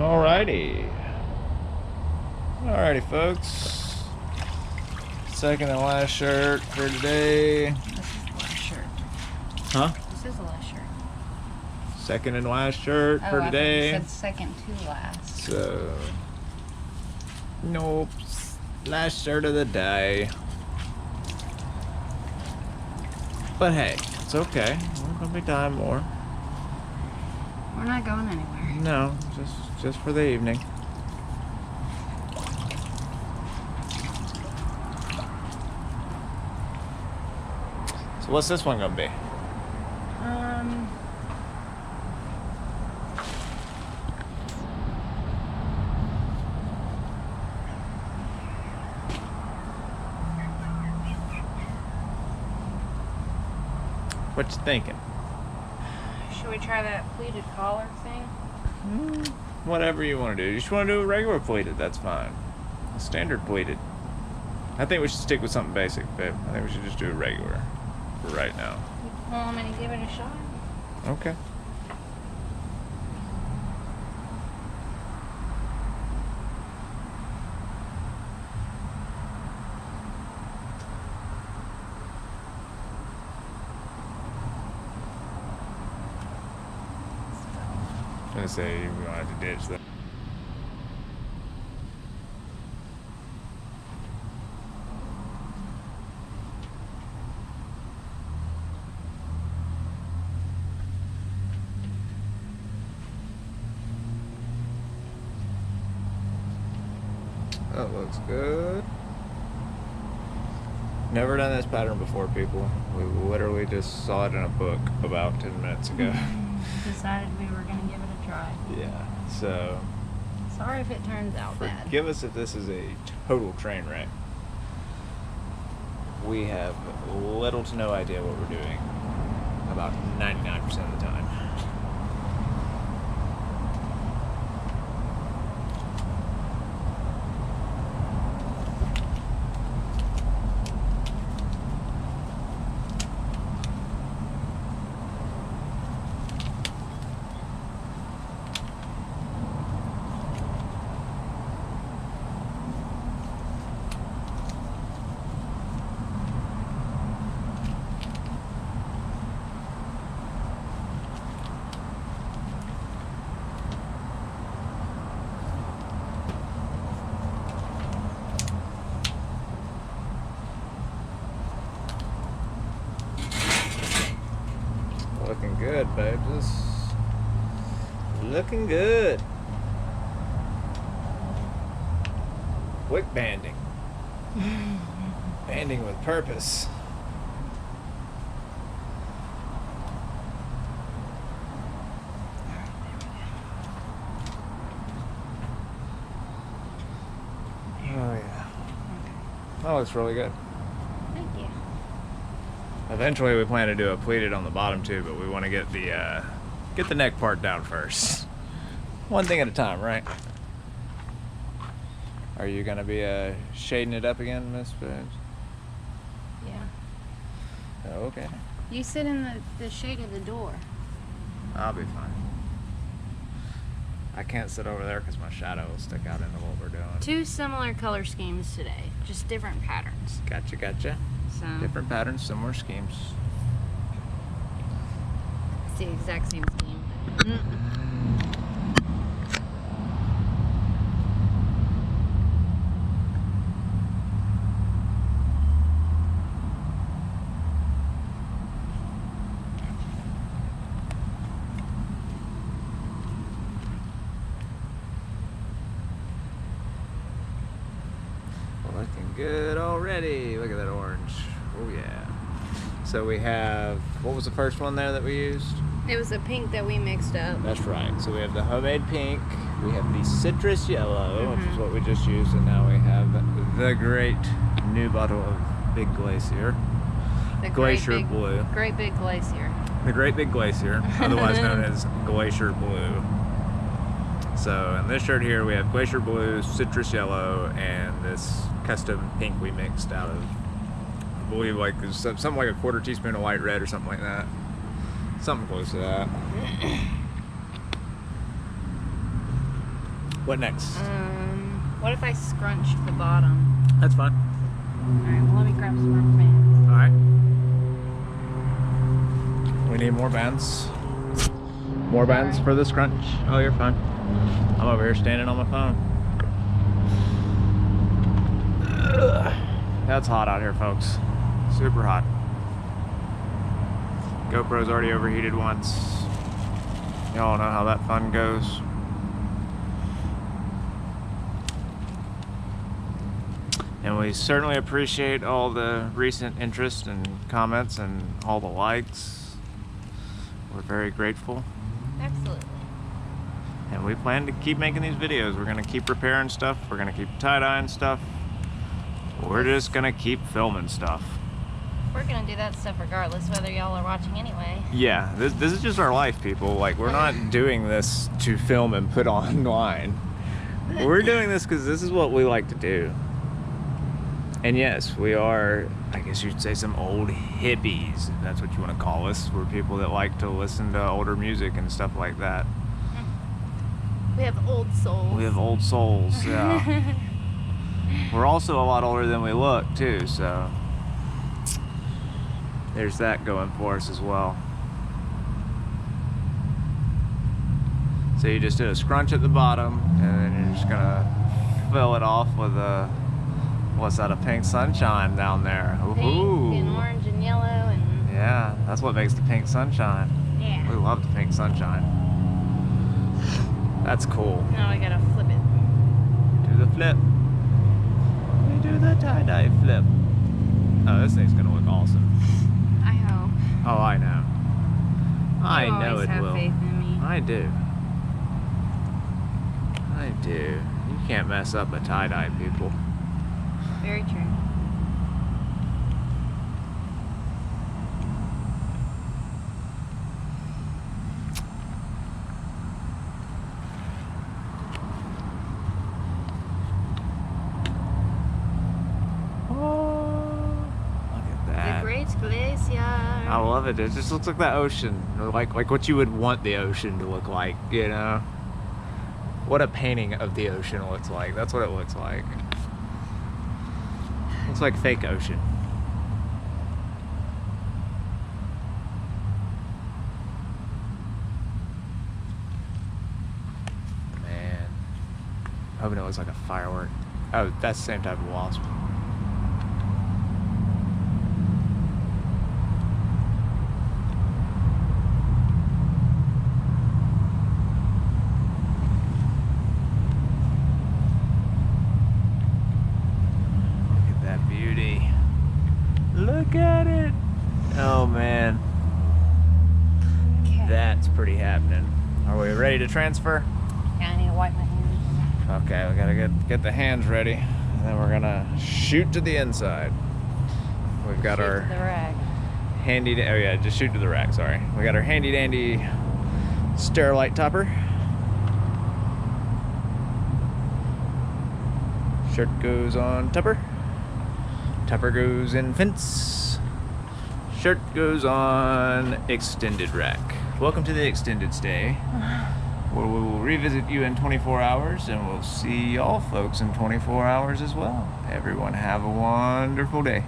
Alrighty. Alrighty, folks. Second and last shirt for today. This is the last shirt. Huh? This is the last shirt. Second and last shirt for I today. thought you said second to last. So, nope. Last shirt of the day. But hey, it's okay. We're gonna be dying more. We're not going anywhere. No, just for the evening. So what's this one gonna be? What you thinking? Should we try that pleated collar thing? Whatever you want to do. You just want to do a regular pleated, that's fine. A standard pleated. I think we should stick with something basic, babe. I think we should just do a regular for right now. You want me to give it a shot? Okay. I was gonna say we don't have to ditch that. That looks good. Never done this pattern before, people. We literally just saw it in a book about 10 minutes ago. Decided we were going to give it a try. Yeah, so Sorry if it turns out bad. forgive us if this is a total train wreck. We have little to no idea what we're doing about 99% of the time. Looking good, babe. Just looking good. Quick banding. Banding with purpose. Oh yeah. That looks really good. Thank you. Eventually we plan to do a pleated on the bottom too, but we want to get the neck part down first. One thing at a time, right? Are you gonna be shading it up again, Miss Bones? Yeah. Oh, okay. You sit in the shade of the door. I'll be fine. I can't sit over there because my shadow will stick out into what we're doing. Two similar color schemes today, just different patterns. Gotcha, gotcha. So Different patterns, similar schemes. it's the exact same scheme. Looking good already. Look at that orange. Oh yeah. So we have, what was the first one there that we used? It was a pink that we mixed up. That's right. So we have the homemade pink, we have the citrus yellow, which is what we just used, and now we have the great new bottle of Big Glacier. The Glacier Blue. Great big glacier. The Great Big Glacier, otherwise known as Glacier Blue. So in this shirt here we have Glacier Blue, Citrus Yellow, and this custom pink we mixed out of, I believe, like something like a quarter teaspoon of white red or something like that. Something close to that. What next? What if I scrunched the bottom? That's fine. Alright, well, let me grab some rubber bands. Alright. We need more bands. More bands for the scrunch. Oh, you're fine. I'm over here standing on my phone. Ugh. That's hot out here, folks. Super hot. GoPro's already overheated once. Y'all know how that fun goes. And we certainly appreciate all the recent interest and comments and all the likes. We're very grateful. Absolutely. And we plan to keep making these videos. We're gonna keep repairing stuff. We're gonna keep tie-dyeing stuff. We're just gonna keep filming stuff. We're gonna do that stuff regardless whether y'all are watching anyway. Yeah, this is just our life, people. Like, we're not doing this to film and put online. We're doing this because this is what we like to do. And yes, we are, I guess you'd say, some old hippies, if that's what you want to call us. We're people that like to listen to older music and stuff like that. We have old souls. We have old souls, yeah. We're also a lot older than we look, too, so there's that going for us as well. So you just did a scrunch at the bottom, and then you're just gonna fill it off with a, what's that, a pink sunshine down there. Pink and orange and yellow and... Yeah, that's what makes the pink sunshine. Yeah. We love the pink sunshine. That's cool. Now I gotta flip it. Do the flip. We do the tie-dye flip. Oh, this thing's gonna look awesome. I hope. Oh, I know. I You know always it have will. faith in me. I do. I do. You can't mess up a tie-dye, people. Very true. The Great Glacier. I love it. It just looks like the ocean, like what you would want the ocean to look like, you know? What a painting of the ocean looks like. That's what it looks like. Looks like fake ocean. Man, hoping it looks like a firework. Oh, that's the same type of wasp. Look at it. Oh man. Okay. That's pretty happening. Are we ready to transfer? Yeah, I need to wipe my hands. Okay, we gotta get the hands ready. And then we're gonna shoot to the inside. We've got Shoot our to the rag. handy, oh yeah, just shoot to the rack, sorry. We got our handy dandy Sterilite topper. Shirt goes on tupper. Tupper goes in fence. Shirt goes on extended rack. Welcome to the extended stay, where we will revisit you in 24 hours, and we'll see y'all folks in 24 hours as well. Everyone have a wonderful day.